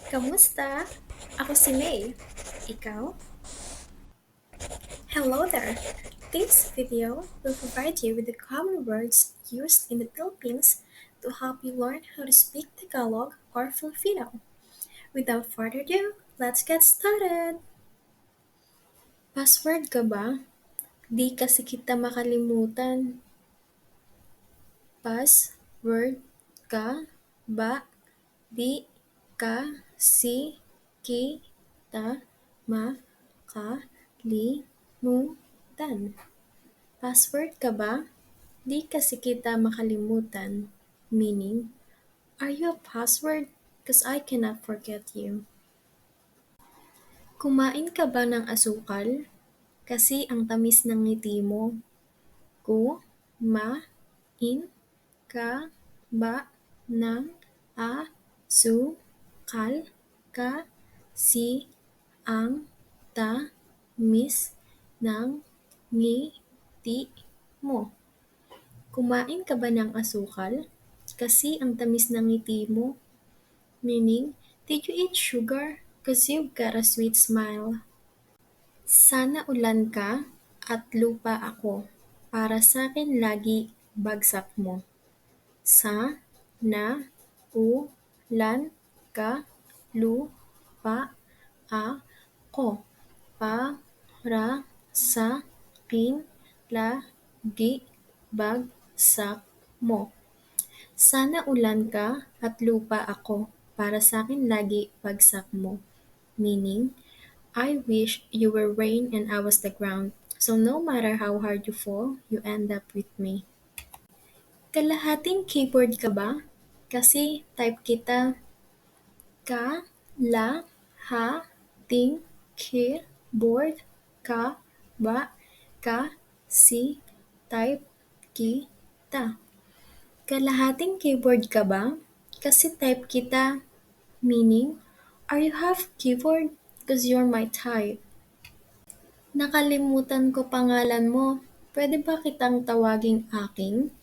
Kamusta? Ako si May. Ikaw? Hello there. This video will provide you with the common words used in the Philippines to help you learn how to speak Tagalog or Filipino. Without further ado, let's get started! Password ka ba? Di kasi kita makalimutan. Password ka ba? Di kasi kita makalimutan. Password ka ba? Di kasi kita makalimutan. Meaning, are you a password? Cause I cannot forget you. Kumain ka ba ng asukal? Kasi ang tamis ng ngiti mo. Kumain ka ba ng asukal? Kasi ang tamis ng ngiti mo. Kumain ka ba ng asukal? Kasi ang tamis ng ngiti mo. Meaning, did you eat sugar? Cause you've got a sweet smile. Sana ulan ka at lupa ako. Para sa'kin lagi bagsak mo. Sa na ulan ka lupa ako. Para sa'kin lagi bagsak mo. Sana ulan ka at lupa ako. Para sa'kin lagi bagsak mo. Meaning, I wish you were rain and I was the ground. So no matter how hard you fall, you end up with me. Kalahating keyboard ka ba? Kasi type kita. Kalahating keyboard ka ba? Kasi type kita. Kalahating keyboard ka ba? Kasi type kita. Meaning, are you half keyboard? Cause you're my type. Nakalimutan ko pangalan mo. Pwede ba kitang tawaging aking?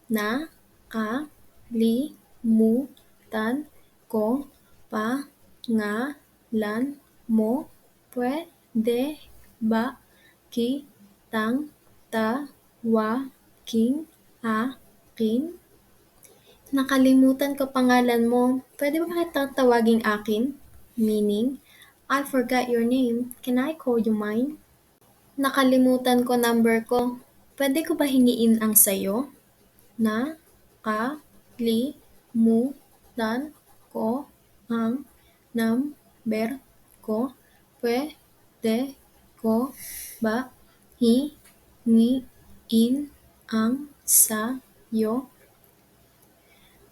Nakalimutan ko pangalan mo. Pwede ba kitang tawaging akin? Nakalimutan ko pangalan mo. Pwede ba kitang tawaging akin? Meaning, I forgot your name. Can I call you mine? Nakalimutan ko number ko. Pwede ko ba hingiin ang sayo? Nakalimutan ko ang number ko. Pwede ko ba hingiin ang sayo?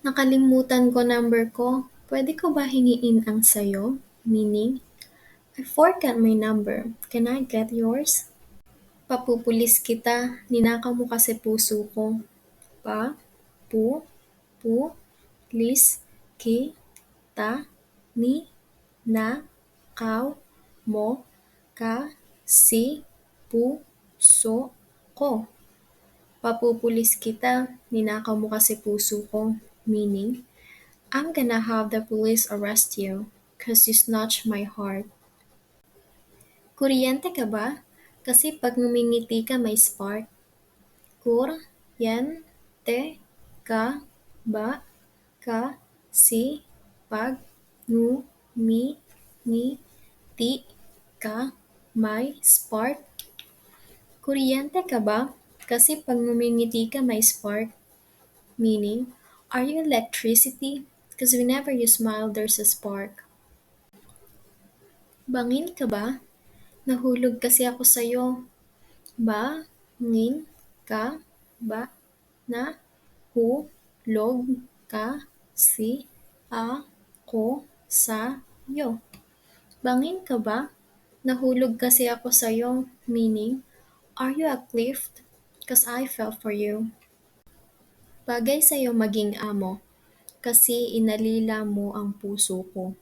Nakalimutan ko number ko. Pwede ko ba hingiin ang sayo? Meaning, I forgot my number. Can I get yours? Papupulis kita, ninakaw mo kasi puso ko. Lis, kita, ninakaw mo kasi puso ko. Papupulis kita, ninakaw mo kasi puso ko. Meaning, I'm gonna have the police arrest you cause you snatched my heart. Kuryente ka ba? Kasi pag ngumingiti ka may spark. Kuryente ka ba? Kasi pag ngumingiti ka may spark. Kuryente ka ba? Kasi pag ngumingiti ka may spark. Meaning, are you electricity? Because whenever you smile, there's a spark. Bangin ka ba? Nahulog kasi ako sa'yo. Bangin ka ba? Nahulog kasi ako sa'yo. Bangin ka ba? Nahulog kasi ako sa'yo. Meaning, are you a cliff? Cause I fell for you. Bagay sa'yo maging amo. Kasi inalila mo ang puso ko.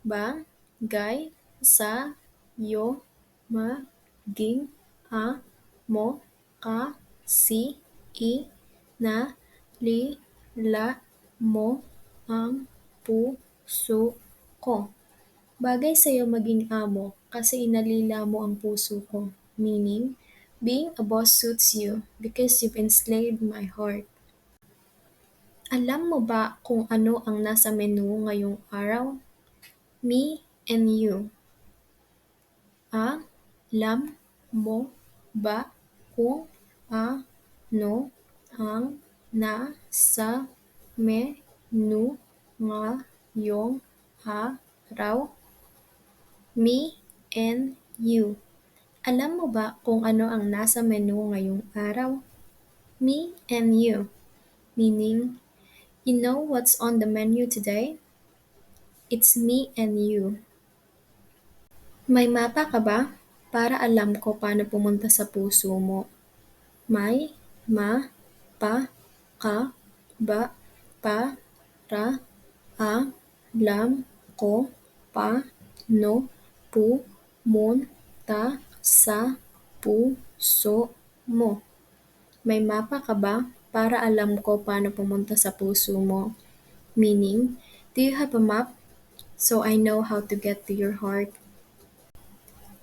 Bagay sa'yo maging amo. Kasi inalila mo ang puso ko. Bagay sa'yo maging amo kasi inalila mo ang puso ko. Meaning, being a boss suits you because you've enslaved my heart. Alam mo ba kung ano ang nasa menu ngayong araw? Me and you. Alam mo ba kung ano ang nasa menu ngayong araw? Me and you. Alam mo ba kung ano ang nasa menu ngayong araw? Me and you. Meaning, you know what's on the menu today? It's me and you. May mapa ka ba? Para alam ko paano pumunta sa puso mo. May pa ka ba? Para alam ko paano pumunta sa puso mo. May mapa ka ba? Para alam ko paano pumunta sa puso mo. Meaning, do you have a map so I know how to get to your heart?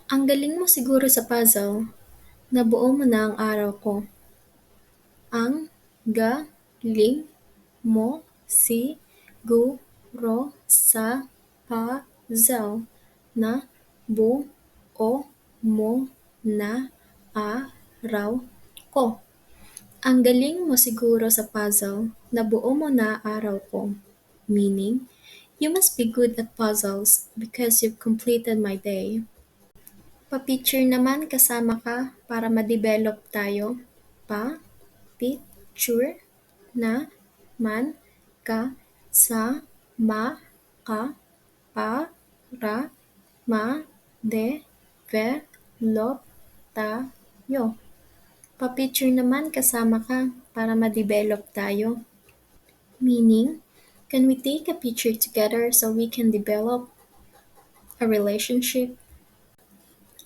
Ang galing mo siguro sa puzzle. Nabuo mo na ang araw ko. Ang galing mo siguro sa puzzle. Nabuo mo na araw ko. Ang galing mo siguro sa puzzle. Nabuo mo na araw ko. Meaning, you must be good at puzzles because you've completed my day. Pa-picture naman kasama ka para ma-develop tayo. Pa-picture naman kasama ka para ma-develop tayo. Pa-picture naman kasama ka para ma-develop tayo. Meaning, can we take a picture together so we can develop a relationship?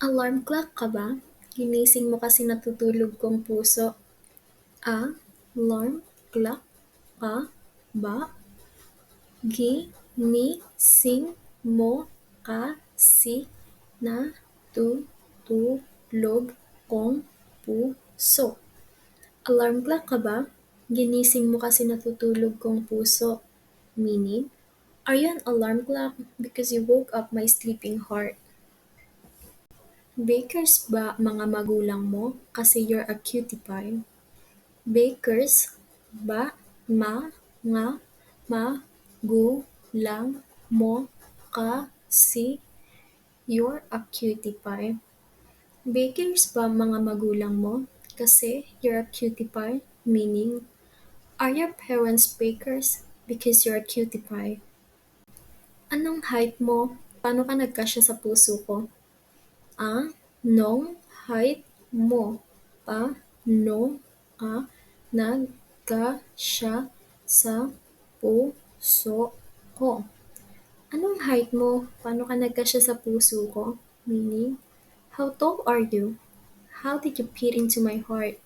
Alarm clock ka ba? Ginising mo kasi natutulog kong puso. Alarm clock ka ba? Ginising mo kasi natutulog kong puso. Alarm clock ka ba? Ginising mo kasi natutulog kong puso. Meaning, are you an alarm clock because you woke up my sleeping heart? Bakers ba mga magulang mo kasi you're a cutie pie? Bakers ba mga magulang mo kasi you're a cutie pie? Bakers ba mga magulang mo kasi you're a cutie pie? Meaning, are your parents bakers because you're a cutie pie? Anong height mo? Paano ka nagkasya sa puso ko? Anong height mo? Paano ka nagkasya sa puso ko? Anong height mo? Paano ka nagkasya sa puso ko? Meaning, how tall are you? How did you fit into my heart?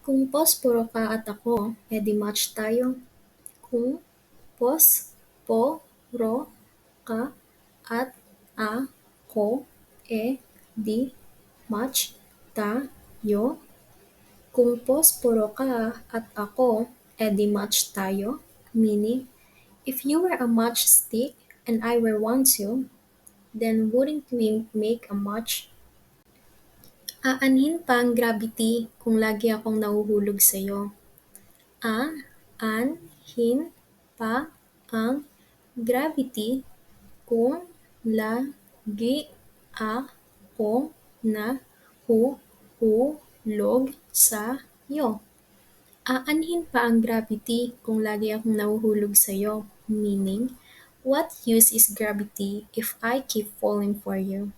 Kung posporo ka at ako, edi match tayo. Kung posporo ka at ako, edi match tayo. Kung posporo ka at ako, edi match tayo. Meaning, if you were a matchstick and I were one too, then wouldn't we make a match? Aanhin pa ang gravity kung lagi akong nahuhulog sa'yo. Aanhin pa ang gravity kung lagi akong nahuhulog sa'yo. Aanhin pa ang gravity kung lagi akong nahuhulog sa'yo. Meaning, what use is gravity if I keep falling for you?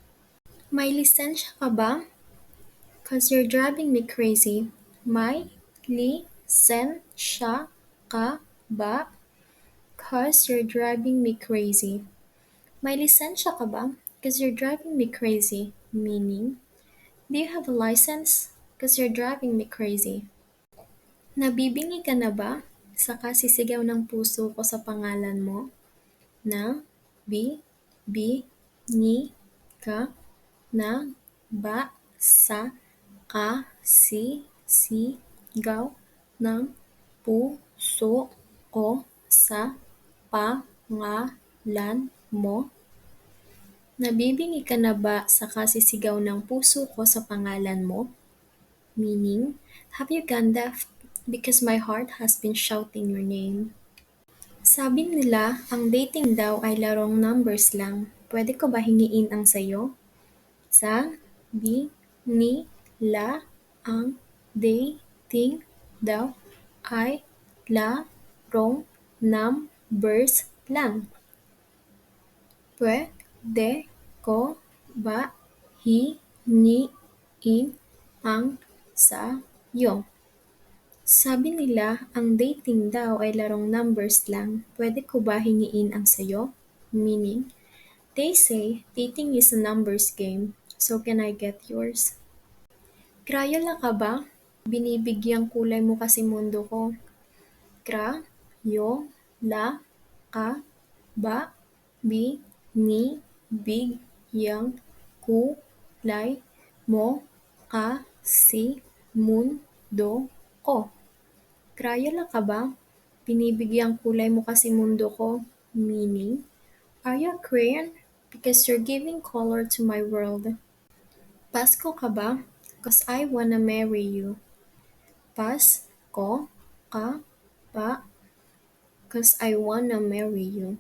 May lisensya ka ba? 'Cause you're driving me crazy. May lisensya ka ba? 'Cause you're driving me crazy. May lisensya ka ba? 'Cause you're driving me crazy. Meaning, do you have a license? 'Cause you're driving me crazy. Nabibingi ka na ba sa kasisigaw ng puso ko sa pangalan mo? Bibini ka na ba sa kasisigaw ng puso ko sa pangalan mo? Nabibingi ka na ba sa kasisigaw ng puso ko sa pangalan mo? Meaning, have you gone deaf? Because my heart has been shouting your name. Sabi nila, ang dating daw ay larong numbers lang. Pwede ko ba hingiin ang sayo? Sabi nila, ang dating daw ay larong numbers lang. Pwede ko ba hingin ang sayo? Sabi nila, ang dating daw ay larong numbers lang. Pwede ko ba hingiin ang sayo? Meaning, they say dating is a numbers game. So can I get yours? Crayola ka ba? Binibigyang kulay mo kasi mundo ko. Crayola ka ba? Binibigyang kulay mo kasi mundo ko. Crayola ka ba? Binibigyang kulay mo kasi mundo ko. Meaning, are you a crayon? Because you're giving color to my world. Pasko ka ba? Cause I wanna marry you. Pasko ka ba? Cause I wanna marry you.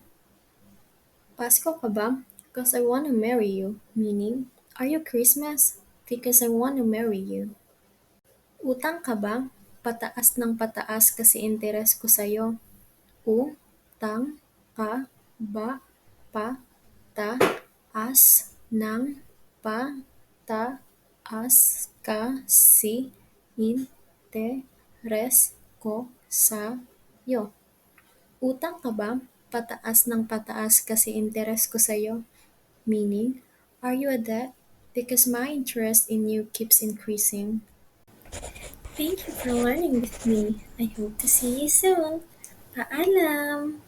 Pasko ka ba? Cause I wanna marry you. Meaning, are you Christmas? Because I wanna marry you. Utang ka ba? Pataas ng pataas kasi interes ko sa'yo. Utang ka ba? Pataas ng pataas kasi interes ko sa'yo. Utang ka ba? Pataas ng pataas kasi interes ko sa'yo. Meaning, are you a debt? Because my interest in you keeps increasing. Thank you for learning with me. I hope to see you soon. Paalam!